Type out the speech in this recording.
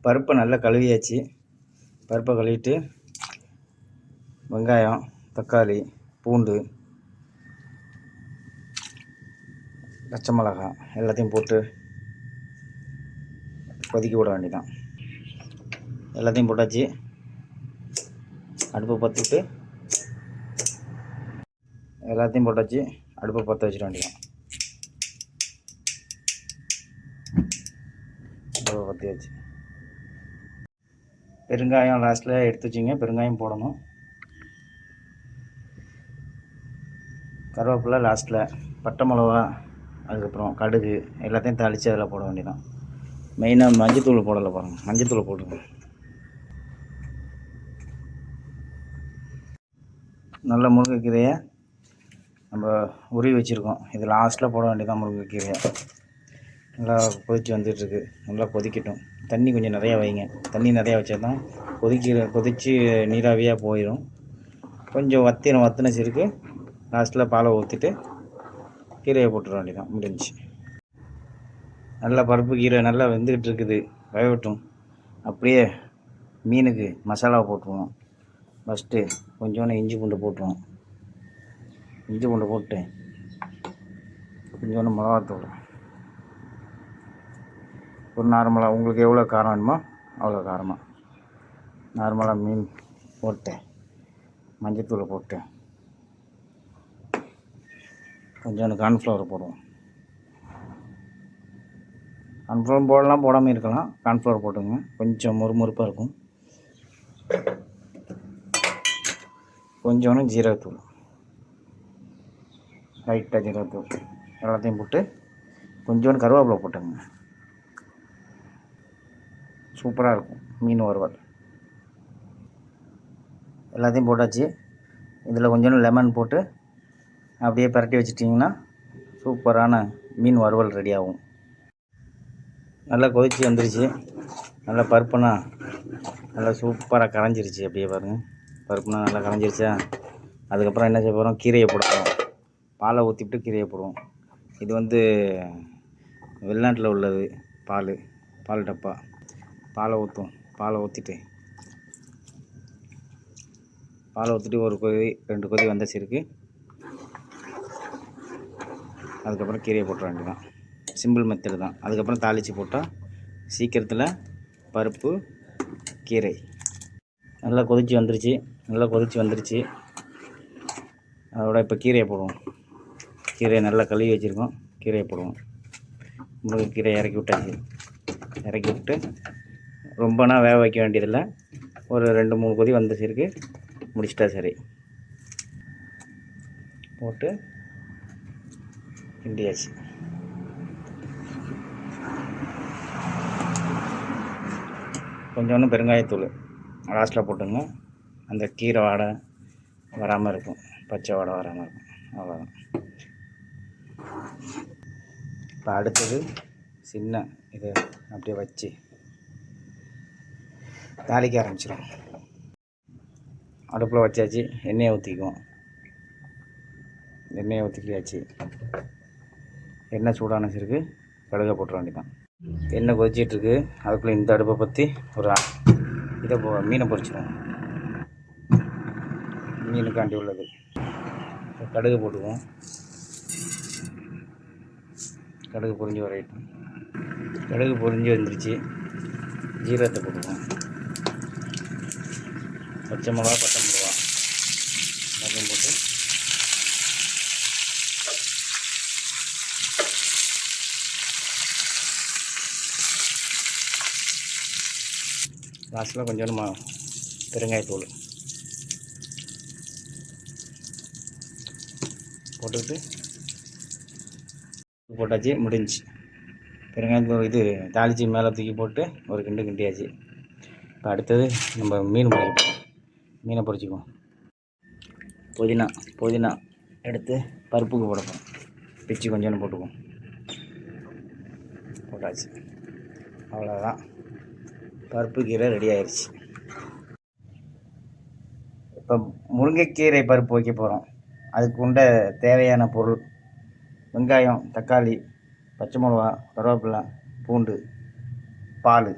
பருப்பை நல்லா கழுவியாச்சு. பருப்பை கழுவிட்டு வெங்காயம், தக்காளி, பூண்டு, பச்சை மிளகாய் எல்லாத்தையும் போட்டு கொதிக்க விட வேண்டியதான். எல்லாத்தையும் போட்டாச்சு. அடுப்பை பற்றிட்டு எல்லாத்தையும் போட்டாச்சு. அடுப்பை பற்ற வச்சிட வேண்டியதான். அடுப்பை பற்றி வச்சு பெருங்காயம் லாஸ்ட்டில் எடுத்து வச்சிங்க. பெருங்காயம் போடணும். கருவேப்பிலை லாஸ்ட்டில், பட்டை மிளகா, அதுக்கப்புறம் கடுகு எல்லாத்தையும் தாளித்து அதில் போட வேண்டியதான். மெயினாக மஞ்சத்தூள் போடலை பாருங்கள். மஞ்சத்தூள் போட்டுருங்க. நல்ல முருங்கைக்கீரையை நம்ம உருவி வச்சுருக்கோம். இது லாஸ்ட்டில் போட வேண்டியதான். முருங்கைக்கீரையை நல்லா கொதித்து வந்துட்டுருக்கு. நல்லா கொதிக்கட்டும். தண்ணி கொஞ்சம் நிறையா வைங்க. தண்ணி நிறையா வச்சா தான் கொதித்து நீராவியாக போயிடும். கொஞ்சம் வத்தின சிறுக்கு லாஸ்ட்டில் பாலை ஊற்றிட்டு கீரையை போட்டுற வேண்டியதான். முடிஞ்சு. நல்லா பருப்பு கீரை நல்லா வெந்துக்கிட்டு இருக்குது. வேகட்டும். அப்படியே மீனுக்கு மசாலாவை போட்டுருவோம். ஃபஸ்ட்டு கொஞ்சோண்டு இஞ்சி பூண்டு போட்டுருவோம். இஞ்சி பூண்டு போட்டு கொஞ்சோண்டு மிளகாத்தூள், ஒரு நார்மலாக உங்களுக்கு எவ்வளோ காரம் வேணுமோ அவ்வளோ காரமாக நார்மலாக மீன் போட்டு மஞ்சத்தூளை போட்டு கொஞ்சோண்டு கார்ன்ஃப்ளவர் போடுவோம். கார்ன்ஃப்ளவர் போடலாம், போடாமல் இருக்கலாம். கார்ன்ஃப்ளவர் போட்டுங்க. கொஞ்சம் முறுமுறுப்பாக இருக்கும். கொஞ்சோண்டு ஜீரகத்தூள், லைட்டாக ஜீரகத்தூள் எல்லாத்தையும் போட்டு கொஞ்சோண்டு கருவேப்பிலை போட்டுங்க. சூப்பராக இருக்கும் மீன் வறுவல். எல்லாத்தையும் போட்டாச்சு. இதில் கொஞ்சோண்டு லெமன் போட்டு அப்படியே பரட்டி வச்சிட்டிங்கன்னா சூப்பரான மீன் வறுவல் ரெடி ஆகும். நல்லா கொதித்து வந்துருச்சு. நல்லா பருப்புனா நல்லா சூப்பராக கரைஞ்சிருச்சு. அப்படியே பாருங்கள். பருப்புனா நல்லா கரைஞ்சிருச்சா. அதுக்கப்புறம் என்ன செய்ய போகிறோம், கீரையை போடுவோம். பாலை ஊற்றிவிட்டு கீரையை போடுவோம். இது வந்து வெளிநாட்டில் உள்ளது. பால் டப்பா. பாலை ஊற்றும். பாலை ஊற்றிட்டு ஒரு கொதி 2 கொதி வந்த சிறுக்கு அதுக்கப்புறம் கீரையை போட்டுற வேண்டியதான். சிம்பிள் மெத்தடு தான். அதுக்கப்புறம் தாளித்து போட்டால் சீக்கிரத்தில் பருப்பு கீரை நல்லா கொதித்து வந்துருச்சு. அதோட இப்போ கீரையை போடுவோம். கீரையை நல்லா கழுவி வச்சுருக்கோம். கீரையை போடுவோம். முருங்கைக்கீரையை இறக்கி விட்டாச்சு. இறக்கி விட்டு ரொம்பனா வேக வைக்க வேண்டியதில்லை. ஒரு 2-3 கொதி வந்த சிறுக்கு முடிச்சிட்டா சரி. போட்டு கிண்டியாச்சு. கொஞ்சோண்டு பெருங்காயத்தூள் லாஸ்ட்டில் போட்டுங்க. அந்த கீரை வாடை வராமல் இருக்கும். பச்சை வாடை வராமல் இருக்கும். அவ்வளோதான். இப்போ அடுத்தது சின்ன இது அப்படியே வச்சு தாளிக்க ஆரம்பிச்சிடும். அடுப்பில் வச்சாச்சு. எண்ணெயை ஊற்றிக்குவோம். எண்ணெயை ஊற்றிக்கியாச்சு. எண்ணெய் சூடான சிறுக்கு கடுகை போட்டுற வேண்டியதான். எண்ணெய் கொதிச்சிட்ருக்கு. அதுக்குள்ளே இந்த அடுப்பை பற்றி ஒரு இதை மீனை பொரிச்சிடுவோம். மீனுக்காண்டி உள்ளது. கடுகு போட்டுக்குவோம். கடுகு பொரிஞ்சு வரையட்டும். கடுகு பொரிஞ்சு வந்துருச்சு. ஜீரகத்தை போட்டுக்குவோம். பச்சை மிளகா எல்லாத்தையும் போட்டு லாஸ்ட்டில் கொஞ்சோண்டு பெருங்காயத்தூள் போட்டுக்கிட்டு போட்டாச்சு. முடிஞ்சு. பெருங்காயத்தூள் இது தாளித்து மேலே தூக்கி போட்டு ஒரு கிண்டியாச்சு. இப்போ அடுத்தது நம்ம மீனை பொரிச்சிக்குவோம். புதினா எடுத்து பருப்புக்கு போடுவோம். பிச்சு கொஞ்சோண்டு போட்டுக்குவோம். போட்டாச்சு. அவ்வளோதான். பருப்பு கீரை ரெடி ஆயிடுச்சு. இப்போ முருங்கைக்கீரை பருப்பு வைக்க போகிறோம். அதுக்கு தேவையான பொருள் வெங்காயம், தக்காளி, பச்சை மிளகா, கருவேப்பிலை, பூண்டு, பால்